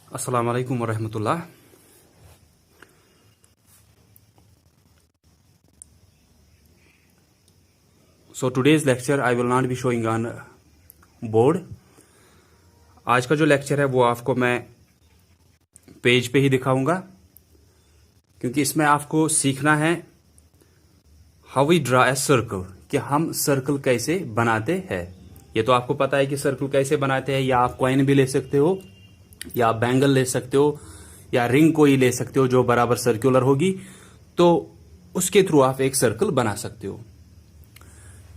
Assalamu alaikum wa rahmatullah. So today's lecture I will not be showing on board. आज का जो lecture है वो आपको मैं पेज पे ही दिखाऊंगा, क्योंकि इसमें आपको सीखना है how we draw a circle, कि हम सर्कल कैसे बनाते हैं। ये तो आपको पता है कि सर्कल कैसे बनाते हैं, या आप कॉइन भी ले सकते हो, या आप बैंगल ले सकते हो, या रिंग कोई ले सकते हो जो बराबर सर्कुलर होगी, तो उसके थ्रू आप एक सर्कल बना सकते हो।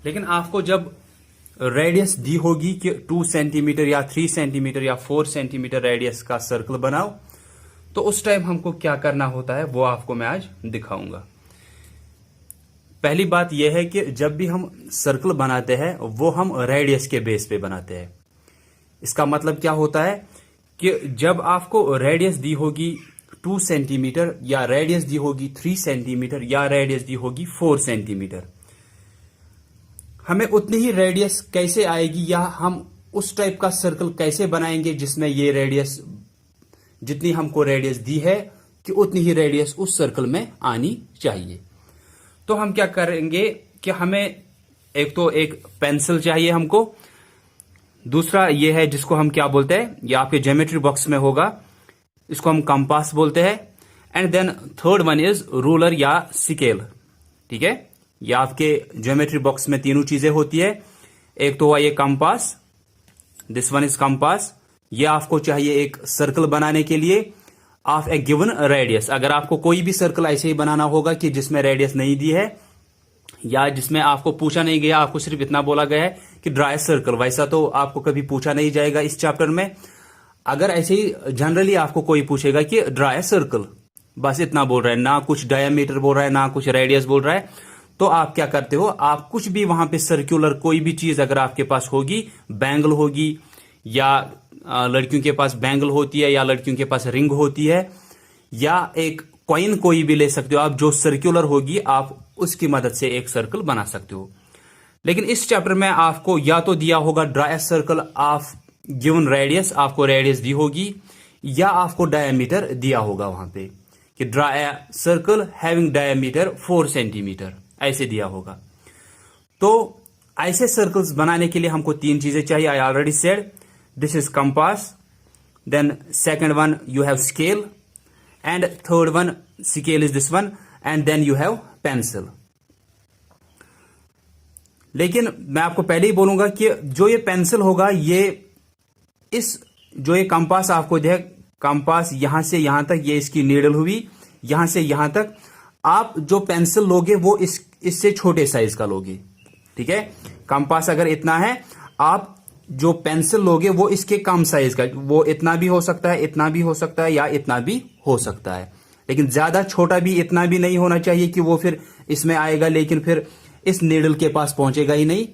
लेकिन आपको जब रेडियस दी होगी कि 2 सेंटीमीटर या 3 सेंटीमीटर या 4 सेंटीमीटर रेडियस का सर्कल बनाओ, तो उस टाइम हमको क्या करना होता है वो आपको मैं आज दिखाऊंगा। पहली बात यह है कि जब भी हम सर्कल बनाते हैं वो हम रेडियस के बेस पे बनाते हैं। इसका मतलब क्या होता है कि जब आपको रेडियस दी होगी 2 सेंटीमीटर, या रेडियस दी होगी 3 सेंटीमीटर, या रेडियस दी होगी 4 सेंटीमीटर, हमें उतनी ही रेडियस कैसे आएगी, या हम उस टाइप का सर्कल कैसे बनाएंगे जिसमें ये रेडियस, जितनी हमको रेडियस दी है कि उतनी ही रेडियस उस सर्कल में आनी चाहिए। तो हम क्या करेंगे कि हमें एक तो एक पेंसिल चाहिए हमको, दूसरा ये है जिसको हम क्या बोलते हैं, ये आपके ज्योमेट्री बॉक्स में होगा, इसको हम कंपास बोलते हैं, and then third one is ruler या स्केल। ठीक है, ये आपके ज्योमेट्री बॉक्स में तीनों चीजें होती है। एक तो हुआ ये compass, this one is compass. ये आपको चाहिए एक सर्कल बनाने के लिए ऑफ ए गिवन रेडियस। अगर आपको कोई भी सर्कल ऐसे ही बनाना होगा कि जिसमें रेडियस नहीं दी है, या जिसमें आपको पूछा नहीं गया, आपको सिर्फ इतना बोला गया है कि ड्रा ए सर्कल, वैसा तो आपको कभी पूछा नहीं जाएगा इस चैप्टर में। अगर ऐसे ही जनरली आपको कोई पूछेगा कि ड्रा ए सर्कल, बस इतना बोल रहा है, ना कुछ डायमीटर बोल रहा है, ना कुछ रेडियस बोल रहा है, तो आप क्या करते हो, आप कुछ भी वहां पे सर्कुलर कोई भी चीज अगर आपके पास होगी, बैंगल होगी, या लड़कियों के पास बैंगल होती है, या लड़कियों के पास रिंग होती है, या एक कॉइन कोई भी ले सकते हो आप, जो सर्कुलर होगी, आप उसकी मदद से एक सर्कल बना सकते हो। लेकिन इस चैप्टर में आपको या तो दिया होगा draw a circle of given radius, आपको रेडियस दी होगी, या आपको डायमीटर दिया होगा वहां पे कि draw a circle having diameter 4 centimetre, ऐसे दिया होगा। तो ऐसे सर्कल्स बनाने के लिए हमको 3 चीजें चाहिए। I already said this is compass, then second one you have scale, and third one scale is this one, and then you have pencil. लेकिन मैं आपको पहले ही बोलूंगा कि जो ये पेंसिल होगा, ये इस जो ये कंपास आपको दे, कंपास यहां से यहां तक, ये इसकी नीडल हुई, यहां से यहां तक, आप जो पेंसिल लोगे वो इससे छोटे साइज का लोगे। ठीक है, कंपास अगर इतना है, आप जो पेंसिल लोगे वो इसके कम साइज का, वो इतना भी हो सकता है, इतना भी हो सकता है, या इतना भी हो सकता है, लेकिन ज्यादा छोटा भी इतना भी नहीं होना चाहिए कि वो फिर इसमें आएगा लेकिन फिर इस नीडल के पास पहुंचेगा ही नहीं।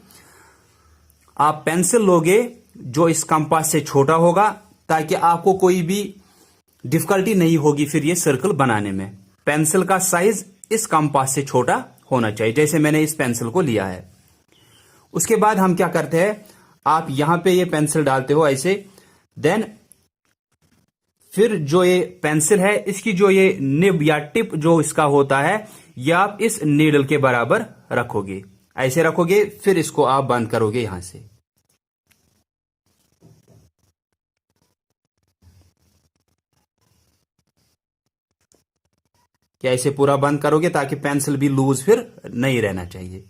आप पेंसिल लोगे जो इस कंपास से छोटा होगा, ताकि आपको कोई भी डिफिकल्टी नहीं होगी फिर ये सर्कल बनाने में। पेंसिल का साइज इस कंपास से छोटा होना चाहिए, जैसे मैंने इस पेंसिल को लिया है। उसके बाद हम क्या करते हैं, आप यहां पे ये पेंसिल डालते हो ऐसे, देन फिर जो ये पेंसिल है, इसकी जो ये निब या टिप जो इसका होता है, ये आप इस नीडल के बराबर रखोगे, ऐसे रखोगे, फिर इसको आप बंद करोगे यहां से। क्या ऐसे पूरा बंद करोगे ताकि पेंसिल भी लूज फिर नहीं रहना चाहिए।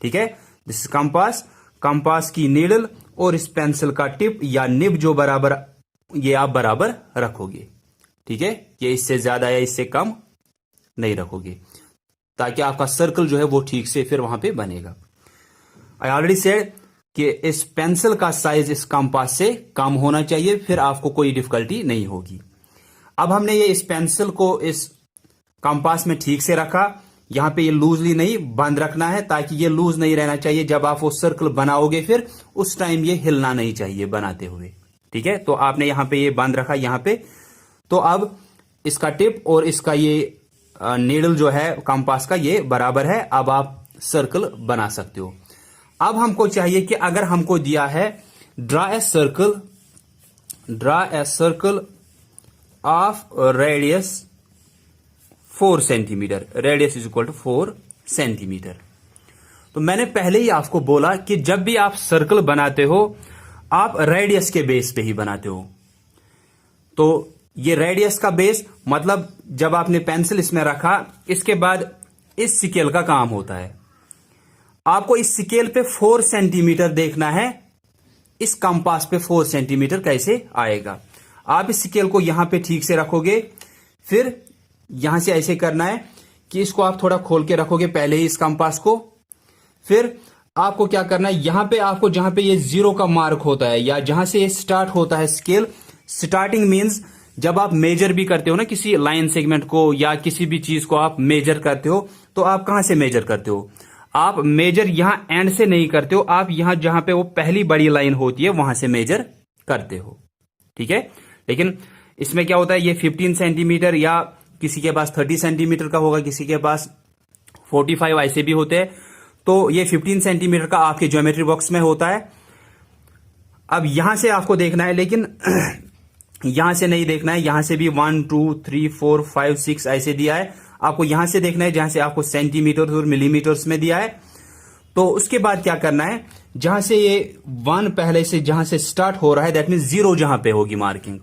ठीक है, दिस इज कंपास, कंपास की नीडल और इस पेंसिल का टिप या निब जो बराबर, ये आप बराबर रखोगे। ठीक है, ये इससे ज्यादा या इससे कम नहीं रखोगे, ताकि आपका सर्कल जो है वो ठीक से फिर वहां पे बनेगा। आई ऑलरेडी सेड कि इस पेंसिल का साइज इस कंपास से कम होना चाहिए, फिर आपको कोई डिफिकल्टी नहीं होगी। अब हमने ये इस पेंसिल को इस कंपास में ठीक से रखा, यहां पे ये लूजली नहीं, बंद रखना है, ताकि ये लूज नहीं रहना चाहिए। जब आप वो सर्कल बनाओगे फिर उस टाइम ये हिलना नहीं चाहिए बनाते हुए। ठीक है, तो आपने यहां पे ये बंद रखा यहां पे, तो अब इसका टिप और इसका ये नीडल जो है कंपास का, ये बराबर है। अब आप सर्कल बना सकते हो। अब हमको चाहिए कि अगर हमको दिया है draw a circle of radius 4 centimetre, radius is equal to 4 centimetre. तो मैंने पहले ही आपको बोला कि जब भी आप सर्कल बनाते हो आप रेडियस के बेस पे ही बनाते हो। तो ये रेडियस का बेस मतलब जब आपने पेंसिल इसमें रखा, इसके बाद इस स्केल का काम होता है, आपको इस स्केल पे 4 सेंटीमीटर देखना है, इस कंपास पे 4 सेंटीमीटर कैसे आएगा। आप इस स्केल को यहां पे ठीक से रखोगे, फिर यहां से ऐसे करना है कि इसको आप थोड़ा खोल के रखोगे पहले ही इस कंपास को। फिर आपको क्या करना है, यहां पे आपको जहां पे ये 0 का मार्क होता है या जहां से ये स्टार्ट होता है स्केल, स्टार्टिंग मींस जब आप मेजर भी करते हो ना किसी लाइन सेगमेंट को या किसी भी चीज को आप मेजर करते हो, तो आप कहां से मेजर करते हो, आप मेजर यहां एंड से नहीं करते हो, आप यहां जहां पे वो पहली बड़ी लाइन होती है वहां से मेजर करते हो। ठीक है, लेकिन इसमें क्या होता है, ये 15 सेंटीमीटर या किसी के पास 30 सेंटीमीटर का होगा, किसी के पास 45 ऐसे भी होते हैं। तो ये 15 सेंटीमीटर का आपके ज्योमेट्री बॉक्स में होता है। अब यहां से आपको देखना है, लेकिन यहां से नहीं देखना है, यहां से भी 1 2 3 4 5 6 ऐसे दिया है, आपको यहां से देखना है जहां से आपको सेंटीमीटर और मिलीमीटर्स में दिया है। तो उसके बाद क्या करना है, जहां से ये 1 पहले से जहां से स्टार्ट हो रहा है, दैट मीन 0 जहां पे होगी मार्किंग,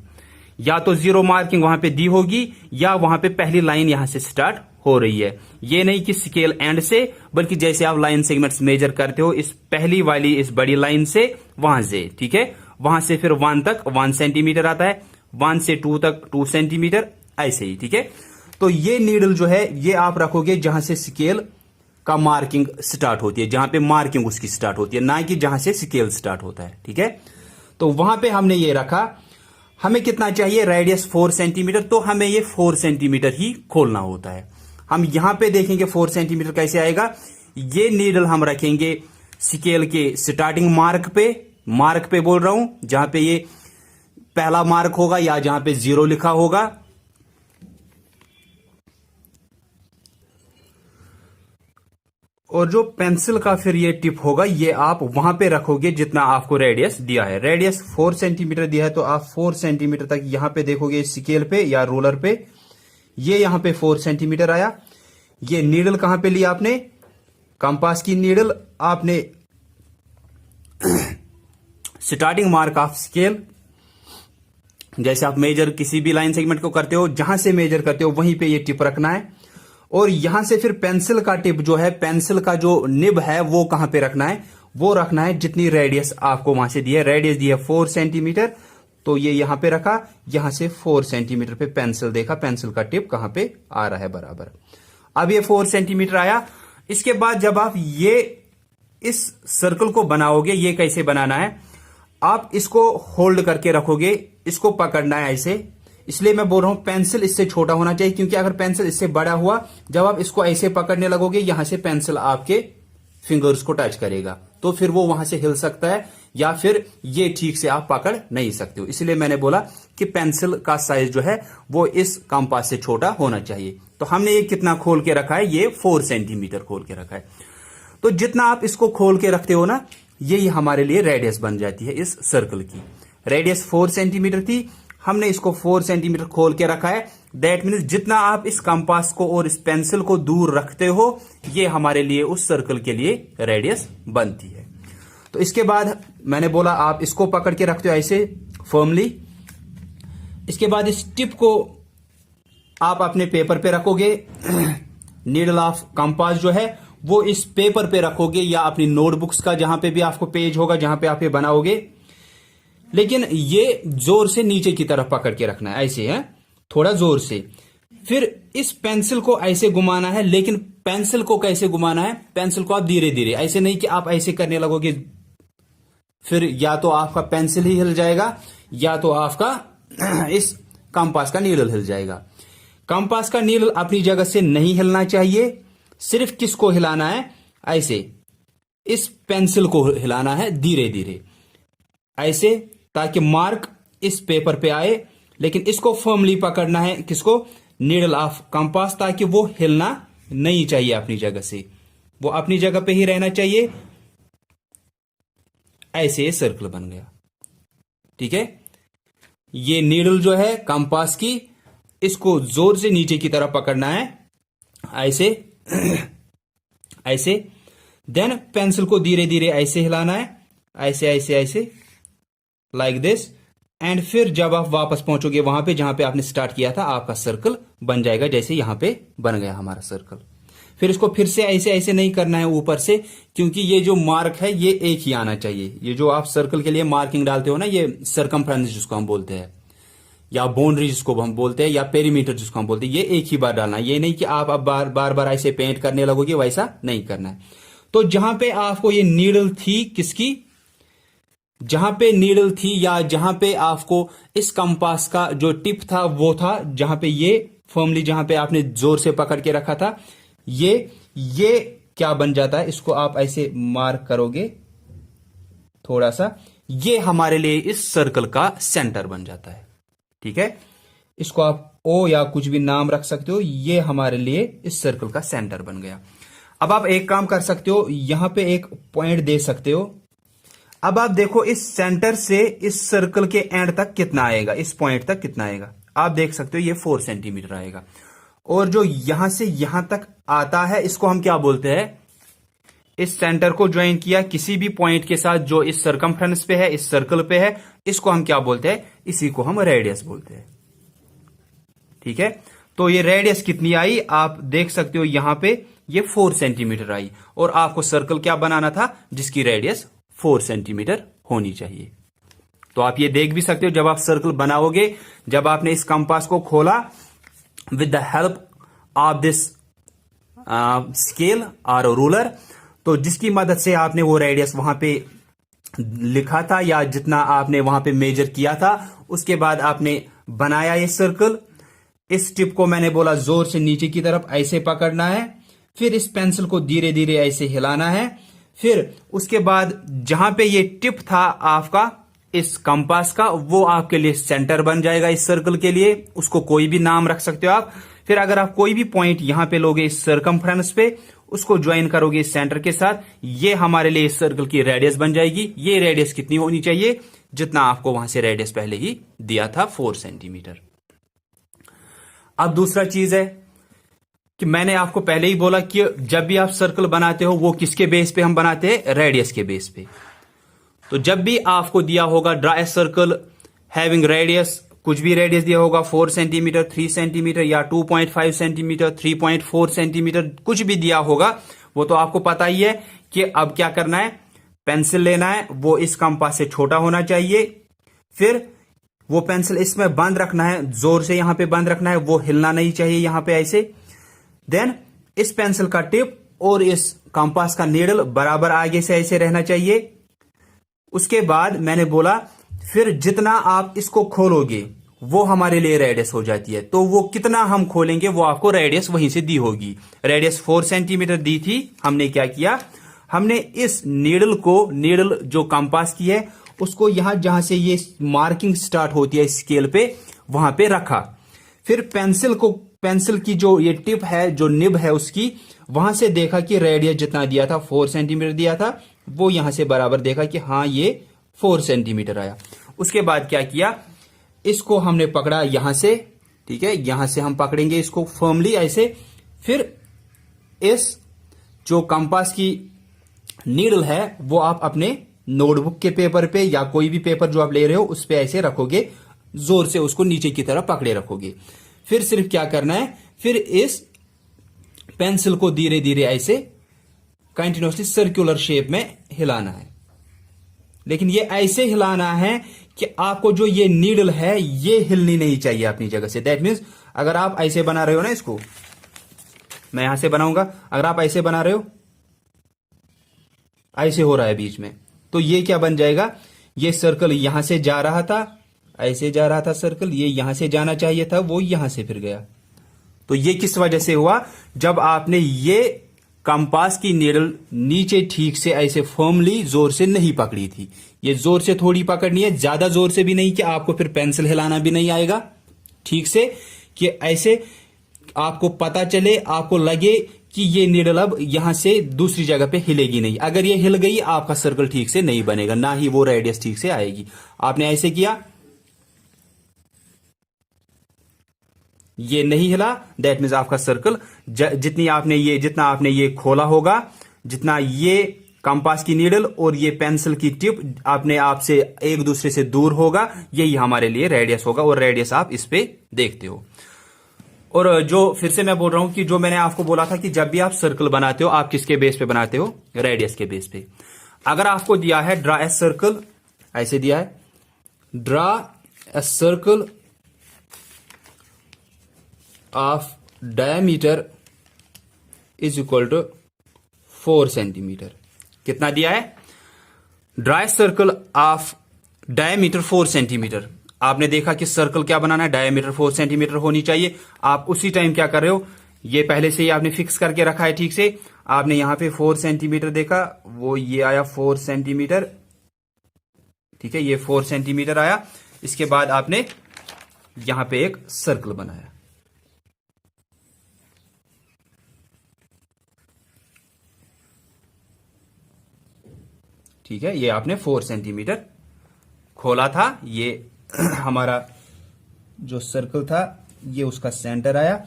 या तो 0 मार्किंग वहां पे दी होगी या वहां पे पहली लाइन यहां से स्टार्ट हो रही है। ये नहीं कि स्केल एंड से, बल्कि जैसे आप लाइन सेगमेंट्स मेजर करते हो, इस पहली वाली इस बड़ी लाइन से वहां से, ठीक है, वहां से फिर 1 तक 1 सेंटीमीटर आता है, 1 से 2 तक 2 सेंटीमीटर, ऐसे ही। ठीक है, तो ये नीडल जो है ये आप रखोगे जहां से स्केल का मार्किंग स्टार्ट होती है, जहां पे मार्किंग उसकी स्टार्ट होती है, ना कि जहां से स्केल स्टार्ट होता है। ठीक है, तो वहां पे हमने ये रखा। हमें कितना चाहिए, रेडियस 4 सेंटीमीटर, तो हमें ये 4 सेंटीमीटर ही खोलना होता है। हम यहां पे देखेंगे 4 सेंटीमीटर कैसे आएगा। ये नीडल हम रखेंगे स्केल के स्टार्टिंग मार्क पे बोल रहा हूं, जहां पे ये पहला मार्क होगा या जहां पे 0 लिखा होगा। और जो पेंसिल का फिर ये टिप होगा, ये आप वहां पे रखोगे जितना आपको रेडियस दिया है। रेडियस 4 सेंटीमीटर दिया है, तो आप 4 सेंटीमीटर तक यहां पे देखोगे स्केल पे या रोलर पे, ये यहां पे 4 सेंटीमीटर आया। ये नीडल कहां पे लिया आपने, कंपास की नीडल आपने स्टार्टिंग मार्क ऑफ स्केल, जैसे आप मेजर किसी भी लाइन सेगमेंट को करते हो, जहां से मेजर करते हो वहीं पे ये टिप रखना है। और यहां से फिर पेंसिल का टिप जो है, पेंसिल का जो निब है वो कहां पे रखना है, वो रखना है जितनी रेडियस आपको वहां से दी है। रेडियस दी है 4 सेंटीमीटर, तो ये यहां पे रखा, यहां से 4 सेंटीमीटर पे पेंसिल देखा, पेंसिल का टिप कहां पे आ रहा है बराबर। अब ये 4 सेंटीमीटर आया। इसके बाद जब आप ये इस सर्कल को बनाओगे, ये कैसे बनाना है, आप इसको होल्ड करके रखोगे, इसको पकड़ना है ऐसे। इसलिए मैं बोल रहा हूं पेंसिल इससे छोटा होना चाहिए, क्योंकि अगर पेंसिल इससे बड़ा हुआ, जब आप इसको ऐसे पकड़ने लगोगे, यहां से पेंसिल आपके फिंगर्स को टच करेगा, तो फिर वो वहां से हिल सकता है, या फिर ये ठीक से आप पकड़ नहीं सकते हो। इसलिए मैंने बोला कि पेंसिल का साइज जो है वो इस कंपास से छोटा होना चाहिए। तो हमने ये कितना खोल के रखा है, ये 4 सेंटीमीटर खोल के रखा है। तो जितना आप इसको खोल के रखते हो ना, यही हमारे लिए रेडियस बन जाती है इस सर्कल की। रेडियस 4 सेंटीमीटर थी, हमने इसको 4 सेंटीमीटर खोल के रखा है। दैट मीन्स जितना आप इस कंपास को और इस पेंसिल को दूर रखते हो, ये हमारे लिए उस सर्कल के लिए रेडियस बनती है। तो इसके बाद मैंने बोला आप इसको पकड़ के रखते हो ऐसे फर्मली। इसके बाद इस टिप को आप अपने पेपर पे रखोगे। नीडल ऑफ कंपास जो है वो इस पेपर पे रखोगे, या अपनी नोटबुक्स का जहां पे भी आपको पेज होगा जहां पे आप ये बनाओगे। लेकिन ये जोर से नीचे की तरफ पकड़ के रखना है, ऐसे है, थोड़ा जोर से। फिर इस पेंसिल को ऐसे घुमाना है, लेकिन पेंसिल को कैसे घुमाना है, पेंसिल को आप धीरे धीरे, ऐसे नहीं कि आप ऐसे करने लगोगे, फिर या तो आपका पेंसिल ही हिल जाएगा या तो आपका इस कंपास का नीडल हिल जाएगा। कंपास का नीडल अपनी जगह से नहीं हिलना चाहिए। सिर्फ किसको हिलाना है, ऐसे इस पेंसिल को हिलाना है धीरे धीरे, ऐसे, ताकि मार्क इस पेपर पे आए। लेकिन इसको फर्मली पकड़ना है, किसको, नीडल ऑफ कंपास, ताकि वो हिलना नहीं चाहिए अपनी जगह से, वो अपनी जगह पे ही रहना चाहिए। ऐसे ये सर्कल बन गया। ठीक है, ये नीडल जो है कंपास की, इसको जोर से नीचे की तरफ पकड़ना है, ऐसे ऐसे। देन पेंसिल को धीरे धीरे ऐसे हिलाना है, ऐसे ऐसे ऐसे, लाइक दिस। एंड फिर जब आप वापस पहुंचोगे वहां पे जहां पे आपने स्टार्ट किया था, आपका सर्कल बन जाएगा, जैसे यहां पे बन गया हमारा सर्कल। फिर इसको फिर से ऐसे ऐसे नहीं करना है ऊपर से, क्योंकि ये जो मार्क है ये एक ही आना चाहिए। ये जो आप सर्कल के लिए मार्किंग डालते हो ना, ये सरकमफ्रेंस जिसको हम बोलते हैं, या बाउंड्री जिसको हम बोलते हैं, या पेरीमीटर जिसको हम बोलते हैं, ये एक ही बार डालना है। ये नहीं कि आप अब बार बार बार ऐसे पेंट करने लगोगे, वैसा नहीं करना है। तो जहां पे आपको ये नीडल थी, किसकी, जहां पे नीडल थी या जहां पे आपको इस कंपास का जो टिप था वो था, जहां पे ये फर्मली, जहां पे आपने जोर से पकड़ के रखा था, ये क्या बन जाता है, इसको आप ऐसे मार्क करोगे थोड़ा सा, ये हमारे लिए इस सर्कल का सेंटर बन जाता है। ठीक है, इसको आप ओ या कुछ भी नाम रख सकते हो, ये हमारे लिए इस सर्कल का सेंटर बन गया। अब आप एक काम कर सकते हो, यहां पे एक पॉइंट दे सकते हो। अब आप देखो इस सेंटर से इस सर्कल के एंड तक कितना आएगा, इस पॉइंट तक कितना आएगा। आप देख सकते हो ये 4 सेंटीमीटर आएगा। और जो यहां से यहां तक आता है, इसको हम क्या बोलते हैं, इस सेंटर को ज्वाइन किया किसी भी पॉइंट के साथ जो इस सरकमफ्रेंस पे है, इस सर्कल पे है, इसको हम क्या बोलते हैं, इसी को हम रेडियस बोलते हैं। ठीक है, तो ये रेडियस कितनी आई, आप देख सकते हो यहां पे ये 4 सेंटीमीटर आई। और आपको सर्कल क्या बनाना था, जिसकी रेडियस 4 सेंटीमीटर होनी चाहिए। तो आप ये देख भी सकते हो, जब आप सर्कल बनाओगे, जब आपने इस कंपास को खोला with the help of this scale और रूलर, तो जिसकी मदद से आपने वो रेडियस वहां पे लिखा था, या जितना आपने वहां पे मेजर किया था, उसके बाद आपने बनाया ये सर्कल। इस टिप को मैंने बोला जोर से नीचे की तरफ ऐसे पकड़ना है, फिर इस पेंसिल को धीरे धीरे ऐसे हिलाना है। फिर उसके बाद जहां पे ये टिप था आपका इस कंपास का, वो आपके लिए सेंटर बन जाएगा इस सर्कल के लिए। उसको कोई भी नाम रख सकते हो आप। फिर अगर आप कोई भी पॉइंट यहां पे लोगे इस सरकमफ्रेंस पे, उसको ज्वाइन करोगे इस सेंटर के साथ, ये हमारे लिए इस सर्कल की रेडियस बन जाएगी। ये रेडियस कितनी होनी चाहिए, जितना आपको वहां से रेडियस पहले ही दिया था, 4 सेंटीमीटर। अब दूसरा चीज है कि मैंने आपको पहले ही बोला कि जब भी आप सर्कल बनाते हो, वो किसके बेस पे हम बनाते हैं, रेडियस के बेस पे। तो जब भी आपको दिया होगा draw a circle having radius, कुछ भी रेडियस दिया होगा 4 सेंटीमीटर, 3 सेंटीमीटर या 2.5 सेंटीमीटर, 3.4 सेंटीमीटर, कुछ भी दिया होगा, वो तो आपको पता ही है कि अब क्या करना है, पेंसिल लेना है, वो इस कंपास से छोटा होना चाहिए। फिर वो पेंसिल इसमें बंद रखना है, जोर से यहां पे बंद रखना है, वो हिलना नहीं चाहिए यहां पे ऐसे। देन इस पेंसिल का टिप और इस कंपास का नीडल बराबर आगे से ऐसे रहना चाहिए। उसके बाद मैंने बोला फिर जितना आप इसको खोलोगे वो हमारे लिए रेडियस हो जाती है। तो वो कितना हम खोलेंगे, वो आपको रेडियस वहीं से दी होगी। रेडियस 4 सेंटीमीटर दी थी, हमने क्या किया, हमने इस नीडल को, नीडल जो कंपास की है, उसको यहां जहां से ये मार्किंग स्टार्ट होती है स्केल पे, वहां पे रखा। फिर पेंसिल को, पेंसिल की जो ये टिप है, जो निब है उसकी, वहां से देखा कि रेडियस जितना दिया था 4 सेंटीमीटर दिया था, वो यहां से बराबर देखा कि हाँ ये 4 सेंटीमीटर आया। उसके बाद क्या किया, इसको हमने पकड़ा यहां से, ठीक है, यहां से हम पकड़ेंगे इसको फर्मली ऐसे। फिर इस जो कंपास की नीडल है वो आप अपने नोटबुक के पेपर पे या कोई भी पेपर जो आप ले रहे हो उस पे ऐसे रखोगे, जोर से उसको नीचे की तरफ पकड़े रखोगे। फिर सिर्फ क्या करना है, फिर इस पेंसिल को धीरे धीरे ऐसे कंटिन्यूसली सर्कुलर शेप में हिलाना है। लेकिन ये ऐसे हिलाना है कि आपको जो ये नीडल है ये हिलनी नहीं चाहिए अपनी जगह से। दैट मीन्स अगर आप ऐसे बना रहे हो ना, इसको मैं यहां से बनाऊंगा, अगर आप ऐसे बना रहे हो, ऐसे हो रहा है बीच में, तो ये क्या बन जाएगा, ये सर्कल यहां से जा रहा था, ऐसे जा रहा था सर्कल, ये यहां से जाना चाहिए था, वो यहां से फिर गया। तो ये किस वजह से हुआ, जब आपने ये कंपास की नीडल नीचे ठीक से ऐसे फर्मली जोर से नहीं पकड़ी थी। ये जोर से थोड़ी पकड़नी है, ज्यादा जोर से भी नहीं कि आपको फिर पेंसिल हिलाना भी नहीं आएगा ठीक से, कि ऐसे आपको पता चले, आपको लगे कि ये नीडल अब यहां से दूसरी जगह पे हिलेगी नहीं। अगर ये हिल गई आपका सर्कल ठीक से नहीं बनेगा, ना ही वो रेडियस ठीक से आएगी। आपने ऐसे किया, ये नहीं हिला, दैट मीन्स आपका सर्कल जितना आपने ये खोला होगा, जितना ये कंपास की नीडल और ये पेंसिल की टिप अपने आप से एक दूसरे से दूर होगा, यही हमारे लिए रेडियस होगा। और रेडियस आप इस पे देखते हो। और जो फिर से मैं बोल रहा हूं कि जो मैंने आपको बोला था कि जब भी आप सर्कल बनाते हो, आप किसके बेस पे बनाते हो? रेडियस के बेस पे। अगर आपको दिया है ड्रा ए सर्कल, ऐसे दिया है, draw a circle of diameter is equal to 4 centimetre. कितना दिया है? Draw a circle of diameter 4 centimetre. आपने देखा कि सर्कल क्या बनाना है, डायमीटर 4 सेंटीमीटर होनी चाहिए। आप उसी टाइम क्या कर रहे हो, ये पहले से ही आपने फिक्स करके रखा है ठीक से। आपने यहां पे 4 सेंटीमीटर देखा, वो ये आया 4 सेंटीमीटर, ठीक है, ये 4 सेंटीमीटर आया। इसके बाद आपने यहां पे एक सर्कल बनाया, ठीक है। ये आपने 4 सेंटीमीटर खोला था, ये हमारा जो सर्कल था ये उसका सेंटर आया।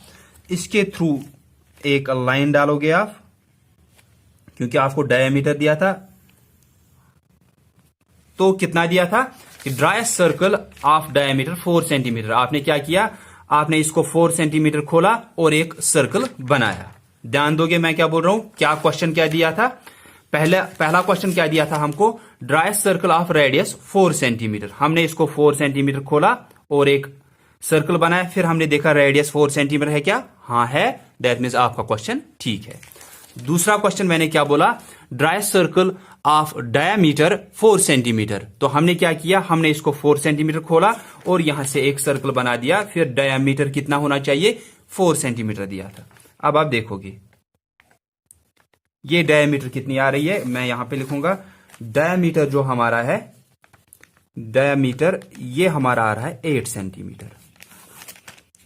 इसके थ्रू एक लाइन डालोगे आप, क्योंकि आपको डायमीटर दिया था। तो कितना दिया था कि draw a circle of diameter 4 centimetre. आपने क्या किया, आपने इसको 4 सेंटीमीटर खोला और एक सर्कल बनाया। ध्यान दोगे मैं क्या बोल रहा हूं, क्या क्वेश्चन क्या दिया था? पहला क्वेश्चन क्या दिया था हमको, draw a circle of radius 4 centimetre. हमने इसको 4 सेंटीमीटर खोला और एक सर्कल बनाया, फिर हमने देखा रेडियस 4 सेंटीमीटर है क्या? हाँ है, दैट मीन्स आपका क्वेश्चन ठीक है। दूसरा क्वेश्चन मैंने क्या बोला, draw a circle of diameter 4 centimetre. तो हमने क्या किया, हमने इसको 4 सेंटीमीटर खोला और यहां से एक सर्कल बना दिया, फिर डायमीटर कितना होना चाहिए, 4 सेंटीमीटर दिया था। अब आप देखोगे ये डायमीटर कितनी आ रही है, मैं यहां पे लिखूंगा डायमीटर जो हमारा है, डायमीटर ये हमारा आ रहा है 8 सेंटीमीटर।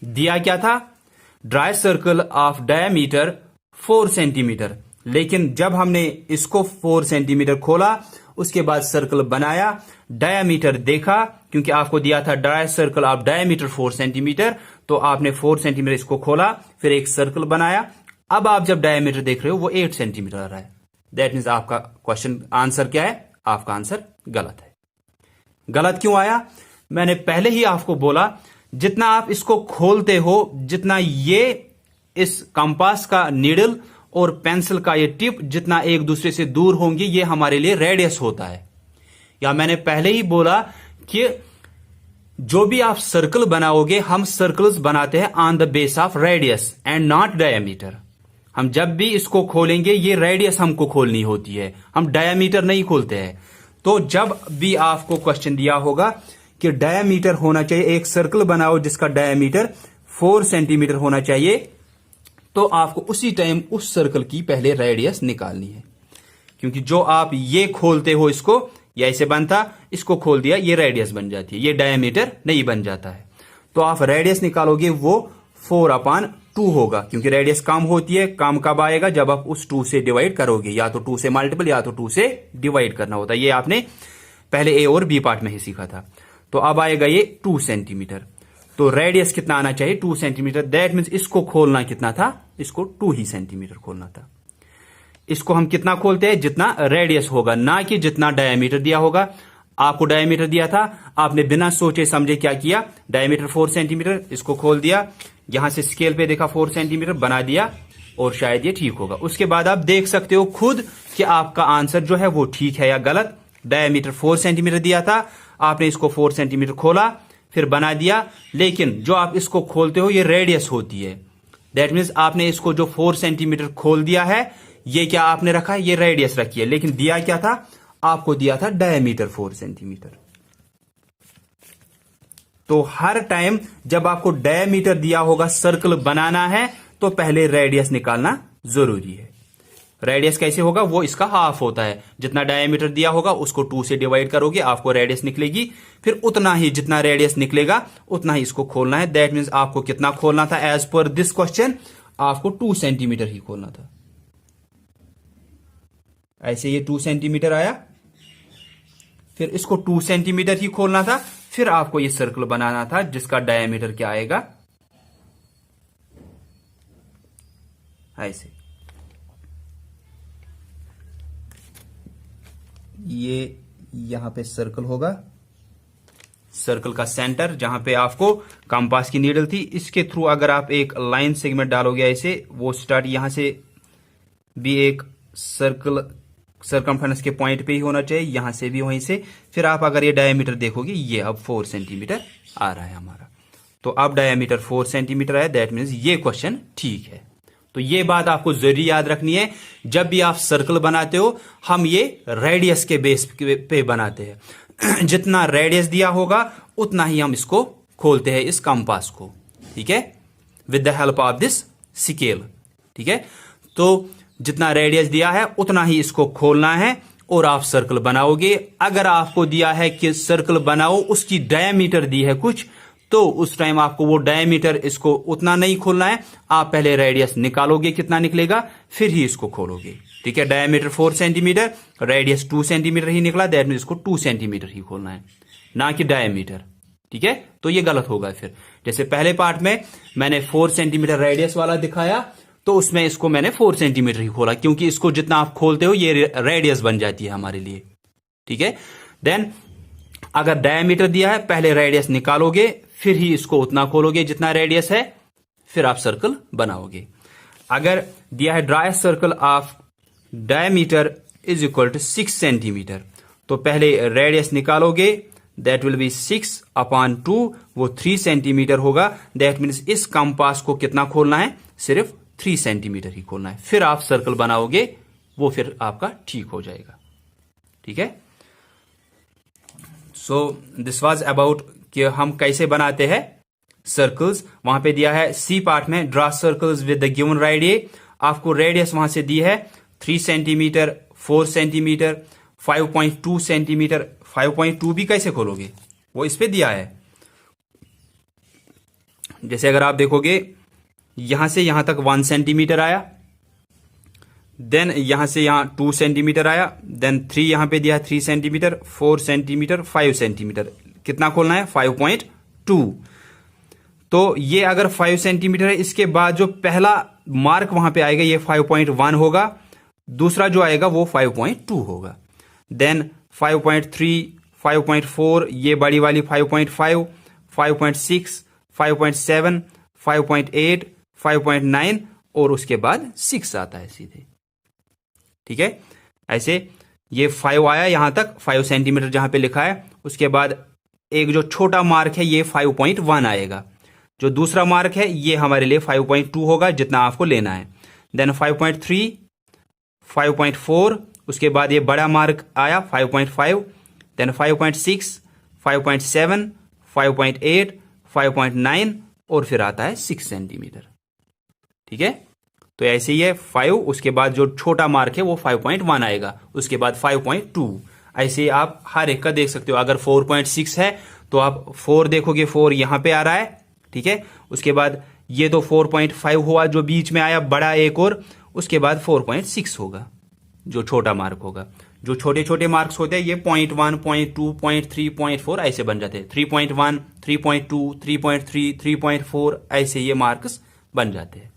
दिया क्या था, draw a circle of diameter 4 centimetre. लेकिन जब हमने इसको 4 सेंटीमीटर खोला, उसके बाद सर्कल बनाया, डायमीटर देखा, क्योंकि आपको दिया था draw a circle of diameter 4 centimetre, तो आपने 4 सेंटीमीटर इसको खोला, फिर एक सर्कल बनाया। अब आप जब डायमीटर देख रहे हो वो 8 सेंटीमीटर आ रहा है, दैट मीन्स आपका क्वेश्चन आंसर क्या है, आपका आंसर गलत है। गलत क्यों आया? मैंने पहले ही आपको बोला, जितना आप इसको खोलते हो, जितना ये इस कंपास का नीडल और पेंसिल का ये टिप जितना एक दूसरे से दूर होंगे, ये हमारे लिए रेडियस होता है। या मैंने पहले ही बोला कि जो भी आप सर्कल बनाओगे, हम सर्कल्स बनाते हैं on the base of radius and not diameter. हम जब भी इसको खोलेंगे, ये रेडियस हमको खोलनी होती है, हम डायमीटर नहीं खोलते हैं। तो जब भी आपको क्वेश्चन दिया होगा कि डायमीटर होना चाहिए, एक सर्कल बनाओ जिसका डायमीटर 4 सेंटीमीटर होना चाहिए, तो आपको उसी टाइम उस सर्कल की पहले रेडियस निकालनी है। क्योंकि जो आप ये खोलते हो, इसको या ऐसे बनता, इसको खोल दिया, ये रेडियस बन जाती है, ये डायमीटर नहीं बन जाता है। तो आप रेडियस निकालोगे, वो 4/2 होगा, क्योंकि रेडियस कम होती है। कम कब आएगा, जब आप उस 2 से डिवाइड करोगे, या तो 2 से मल्टीपल या तो 2 से डिवाइड करना होता है। ये आपने पहले ए और बी पार्ट में ही सीखा था। तो अब आएगा ये 2 सेंटीमीटर। तो रेडियस कितना आना चाहिए, 2 सेंटीमीटर। दैट मीन्स इसको खोलना कितना था, इसको 2 ही सेंटीमीटर खोलना था। इसको हम कितना खोलते हैं, जितना रेडियस होगा, ना कि जितना डायमीटर दिया होगा। आपको डायमीटर दिया था, आपने बिना सोचे समझे क्या किया, डायमीटर 4 सेंटीमीटर, इसको खोल दिया, यहां से स्केल पे देखा 4 सेंटीमीटर बना दिया, और शायद ये ठीक होगा। उसके बाद आप देख सकते हो खुद कि आपका आंसर जो है वो ठीक है या गलत। डायमीटर 4 सेंटीमीटर दिया था, आपने इसको 4 सेंटीमीटर खोला, फिर बना दिया, लेकिन जो आप इसको खोलते हो ये रेडियस होती है। दैट मीन्स आपने इसको जो 4 सेंटीमीटर खोल दिया है, ये क्या आपने रखा है, ये रेडियस रखी है, लेकिन दिया क्या था, आपको दिया था डायमीटर 4 सेंटीमीटर। तो हर टाइम जब आपको डायमीटर दिया होगा, सर्कल बनाना है, तो पहले रेडियस निकालना जरूरी है। रेडियस कैसे होगा, वो इसका हाफ होता है। जितना डायमीटर दिया होगा उसको 2 से डिवाइड करोगे, आपको रेडियस निकलेगी, फिर उतना ही जितना रेडियस निकलेगा उतना ही इसको खोलना है। दैट मीन्स आपको कितना खोलना था, एज पर दिस क्वेश्चन आपको 2 सेंटीमीटर ही खोलना था। ऐसे ये 2 सेंटीमीटर आया, फिर इसको 2 सेंटीमीटर ही खोलना था, फिर आपको ये सर्कल बनाना था जिसका डायमीटर क्या आएगा, ऐसे। ये यहां पे सर्कल होगा, सर्कल का सेंटर जहां पे आपको कंपास की नीडल थी, इसके थ्रू अगर आप एक लाइन सेगमेंट डालोगे ऐसे, वो स्टार्ट यहां से भी एक सर्कल सरकमफ्रेंस के पॉइंट पे ही होना चाहिए, यहां से भी वहीं से। फिर आप अगर ये डायमीटर देखोगे, ये अब 4 सेंटीमीटर आ रहा है हमारा। तो अब डायमीटर 4 सेंटीमीटर है, दैट मीन्स ये क्वेश्चन ठीक है। तो ये बात आपको जरूरी याद रखनी है, जब भी आप सर्कल बनाते हो हम ये रेडियस के बेस पे बनाते हैं। जितना रेडियस दिया होगा उतना ही हम इसको खोलते हैं, इस कंपास को, ठीक है, with the help of this scale, ठीक है। तो जितना रेडियस दिया है उतना ही इसको खोलना है और आप सर्कल बनाओगे। अगर आपको दिया है कि सर्कल बनाओ, उसकी डायमीटर दी है कुछ, तो उस टाइम आपको वो डायमीटर इसको उतना नहीं खोलना है, आप पहले रेडियस निकालोगे कितना निकलेगा, फिर ही इसको खोलोगे, ठीक है। डायमीटर 4 सेंटीमीटर, रेडियस 2 सेंटीमीटर ही निकला, दैट मीन इसको 2 सेंटीमीटर ही खोलना है, ना कि डायमीटर, ठीक है। तो ये गलत होगा फिर। जैसे पहले पार्ट में मैंने 4 सेंटीमीटर रेडियस वाला दिखाया, तो उसमें इसको मैंने 4 सेंटीमीटर ही खोला, क्योंकि इसको जितना आप खोलते हो ये रेडियस बन जाती है हमारे लिए, ठीक है। देन अगर डायमीटर दिया है, पहले रेडियस निकालोगे, फिर ही इसको उतना खोलोगे जितना रेडियस है, फिर आप सर्कल बनाओगे। अगर दिया है draw a circle of diameter is equal to 6 centimetre, तो पहले रेडियस निकालोगे, दैट विल बी 6/2, वो 3 सेंटीमीटर होगा। दैट मीन्स इस कंपास को कितना खोलना है, सिर्फ 3 सेंटीमीटर ही खोलना है। फिर आप सर्कल बनाओगे, वो फिर आपका ठीक हो जाएगा, ठीक है। सो दिस वाज अबाउट कि हम कैसे बनाते हैं सर्कल्स। वहां पे दिया है सी पार्ट में, draw circles with the given radius. आपको रेडियस वहां से दी है 3 सेंटीमीटर, 4 सेंटीमीटर, 5.2 सेंटीमीटर। 5.2 भी कैसे खोलोगे, वो इस पे दिया है। जैसे अगर आप देखोगे, यहां से यहां तक 1 सेंटीमीटर आया, देन यहां से यहां 2 सेंटीमीटर आया, देन 3 यहां पे दिया 3 सेंटीमीटर, 4 सेंटीमीटर, 5 सेंटीमीटर। कितना खोलना है, 5.2। तो ये अगर 5 सेंटीमीटर है, इसके बाद जो पहला मार्क वहां पे आएगा ये 5.1 होगा, दूसरा जो आएगा वो 5.2 होगा। देन 5.3, 5.4, ये बड़ी वाली 5.5, 5.6, 5.7, 5.8, 5.9 और उसके बाद 6 आता है सीधे, ठीक है। ऐसे ये 5 आया यहां तक, 5 सेंटीमीटर जहां पे लिखा है। उसके बाद एक जो छोटा मार्क है ये 5.1 आएगा, जो दूसरा मार्क है ये हमारे लिए 5.2 होगा, जितना आपको लेना है। देन 5.3, 5.4, उसके बाद ये बड़ा मार्क आया 5.5, देन 5.6, 5.7, 5.8, 5.9 और फिर आता है 6 सेंटीमीटर, ठीक है। तो ऐसे ही है 5, उसके बाद जो छोटा मार्क है वो 5.1 आएगा, उसके बाद 5.2। ऐसे आप हर एक का देख सकते हो। अगर 4.6 है तो आप 4 देखोगे, 4 यहां पे आ रहा है, ठीक है। उसके बाद ये तो 4.5 हुआ जो बीच में आया बड़ा एक, और उसके बाद 4.6 होगा जो छोटा मार्क होगा। जो छोटे छोटे मार्क्स होते हैं ये 0.1, 0.2, 0.3, 0.4 ऐसे बन जाते हैं। 3.1, 3.2, 3.3, 3.4 ऐसे ये मार्क्स बन जाते हैं।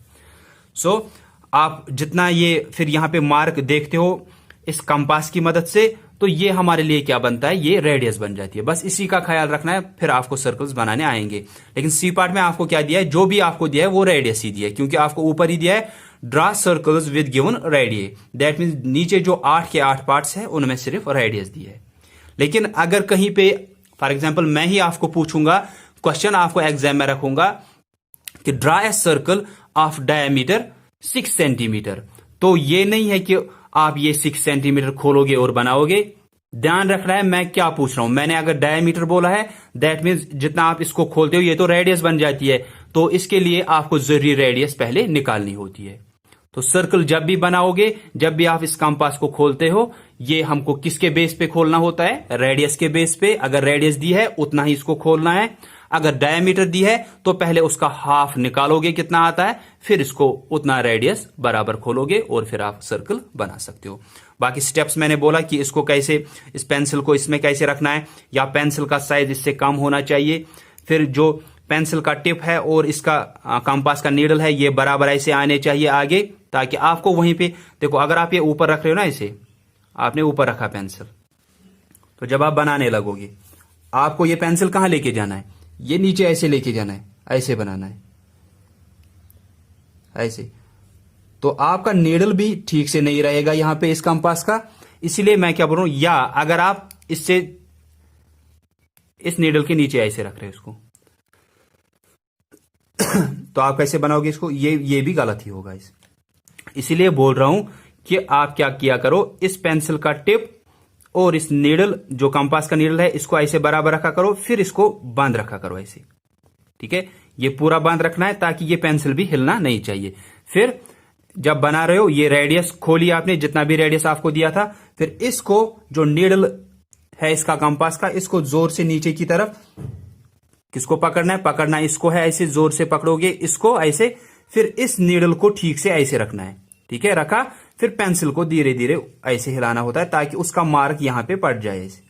सो आप जितना ये फिर यहां पे मार्क देखते हो इस कंपास की मदद से, तो ये हमारे लिए क्या बनता है, ये रेडियस बन जाती है। बस इसी का ख्याल रखना है, फिर आपको सर्कल्स बनाने आएंगे। लेकिन सी पार्ट में आपको क्या दिया है, जो भी आपको दिया है वो रेडियस ही दिया है, क्योंकि आपको ऊपर ही दिया है draw circles with given radius. That means नीचे जो 8 के 8 पार्ट्स है उनमें सिर्फ रेडियस दिया है। लेकिन अगर कहीं पे फॉर एग्जाम्पल मैं ही आपको पूछूंगा, क्वेश्चन आपको एग्जाम में रखूंगा कि draw a circle of diameter 6 centimetre, तो ये नहीं है कि आप ये 6 सेंटीमीटर खोलोगे और बनाओगे। ध्यान रखना है मैं क्या पूछ रहा हूं। मैंने अगर डायमीटर बोला है, दैट मीन्स जितना आप इसको खोलते हो ये तो रेडियस बन जाती है, तो इसके लिए आपको जरूरी रेडियस पहले निकालनी होती है। तो सर्कल जब भी बनाओगे, जब भी आप इस कंपास को खोलते हो, ये हमको किसके बेस पे खोलना होता है, रेडियस के बेस पे। अगर रेडियस दी है उतना ही इसको खोलना है। अगर डायमीटर दी है तो पहले उसका हाफ निकालोगे कितना आता है, फिर इसको उतना रेडियस बराबर खोलोगे और फिर आप सर्कल बना सकते हो। बाकी स्टेप्स मैंने बोला कि इसको कैसे, इस पेंसिल को इसमें कैसे रखना है, या पेंसिल का साइज इससे कम होना चाहिए। फिर जो पेंसिल का टिप है और इसका कंपास का नीडल है ये बराबर ऐसे आने चाहिए आगे, ताकि आपको वहीं पे देखो, अगर आप ये ऊपर रख रहे हो ना, इसे आपने ऊपर रखा पेंसिल, तो जब आप बनाने लगोगे आपको ये पेंसिल कहां लेके जाना है, ये नीचे ऐसे लेके जाना है, ऐसे बनाना है ऐसे, तो आपका नीडल भी ठीक से नहीं रहेगा यहां पे इस कंपास का। इसीलिए मैं क्या बोल रहा हूं, या अगर आप इससे इस नीडल के नीचे ऐसे रख रहे हो इसको तो आप कैसे बनाओगे इसको, ये भी गलत ही होगा इसीलिए बोल रहा हूं कि आप क्या किया करो, इस पेंसिल का टिप और इस नीडल जो कंपास का नीडल है इसको ऐसे बराबर रखा करो, फिर इसको बंद रखा करो ऐसे, ठीक है। ये पूरा बंद रखना है ताकि ये पेंसिल भी हिलना नहीं चाहिए। फिर जब बना रहे हो ये रेडियस खोलिए आपने, जितना भी रेडियस आपको दिया था, फिर इसको जो नीडल है इसका कंपास का, इसको जोर से नीचे की तरफ किसको पकड़ना है, पकड़ना इसको है, ऐसे जोर से पकड़ोगे इसको ऐसे, फिर इस नीडल को ठीक से ऐसे रखना है, ठीक है। रखा, फिर पेंसिल को धीरे धीरे ऐसे हिलाना होता है ताकि उसका मार्क यहां पे पड़ जाए ऐसे,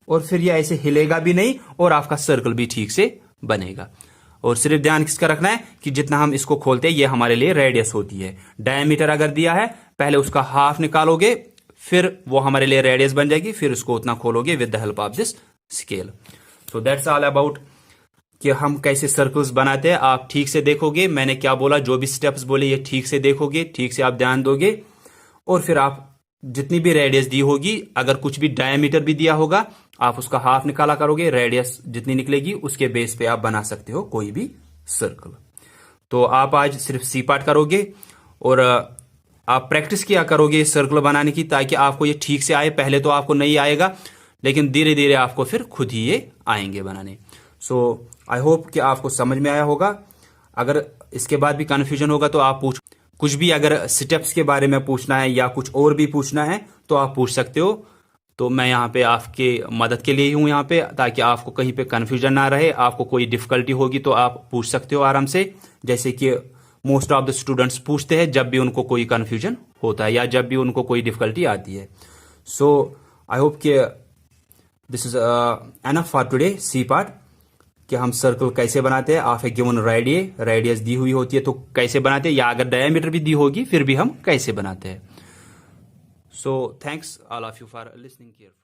और फिर ये ऐसे हिलेगा भी नहीं और आपका सर्कल भी ठीक से बनेगा। और सिर्फ ध्यान किसका रखना है कि जितना हम इसको खोलते हैं ये हमारे लिए रेडियस होती है। डायमीटर अगर दिया है पहले उसका हाफ निकालोगे, फिर वो हमारे लिए रेडियस बन जाएगी, फिर उसको उतना खोलोगे with the help of this scale. So that's all about कि हम कैसे सर्कल्स बनाते हैं। आप ठीक से देखोगे मैंने क्या बोला, जो भी स्टेप्स बोले ये ठीक से देखोगे, ठीक से आप ध्यान दोगे, और फिर आप जितनी भी रेडियस दी होगी, अगर कुछ भी डायमीटर भी दिया होगा आप उसका हाफ निकाला करोगे, रेडियस जितनी निकलेगी उसके बेस पे आप बना सकते हो कोई भी सर्कल। तो आप आज सिर्फ सी पार्ट करोगे और आप प्रैक्टिस किया करोगे सर्कल बनाने की, ताकि आपको ये ठीक से आए। पहले तो आपको नहीं आएगा, लेकिन धीरे धीरे आपको फिर खुद ही ये आएंगे बनाने। सो आई होप कि आपको समझ में आया होगा। अगर इसके बाद भी कंफ्यूजन होगा तो आप कुछ भी अगर स्टेप्स के बारे में पूछना है या कुछ और भी पूछना है तो आप पूछ सकते हो। तो मैं यहाँ पे आपके मदद के लिए ही हूँ यहाँ पे, ताकि आपको कहीं पे कंफ्यूजन ना रहे। आपको कोई डिफिकल्टी होगी तो आप पूछ सकते हो आराम से, जैसे कि मोस्ट ऑफ द स्टूडेंट्स पूछते हैं जब भी उनको कोई कंफ्यूजन होता है या जब भी उनको कोई डिफिकल्टी आती है। सो आई होप कि this is enough for today see part, कि हम सर्कल कैसे बनाते हैं। आप एक गिवन रेडियस दी हुई होती है तो कैसे बनाते हैं, या अगर डायमीटर भी दी होगी फिर भी हम कैसे बनाते हैं। So thanks all of you for listening carefully.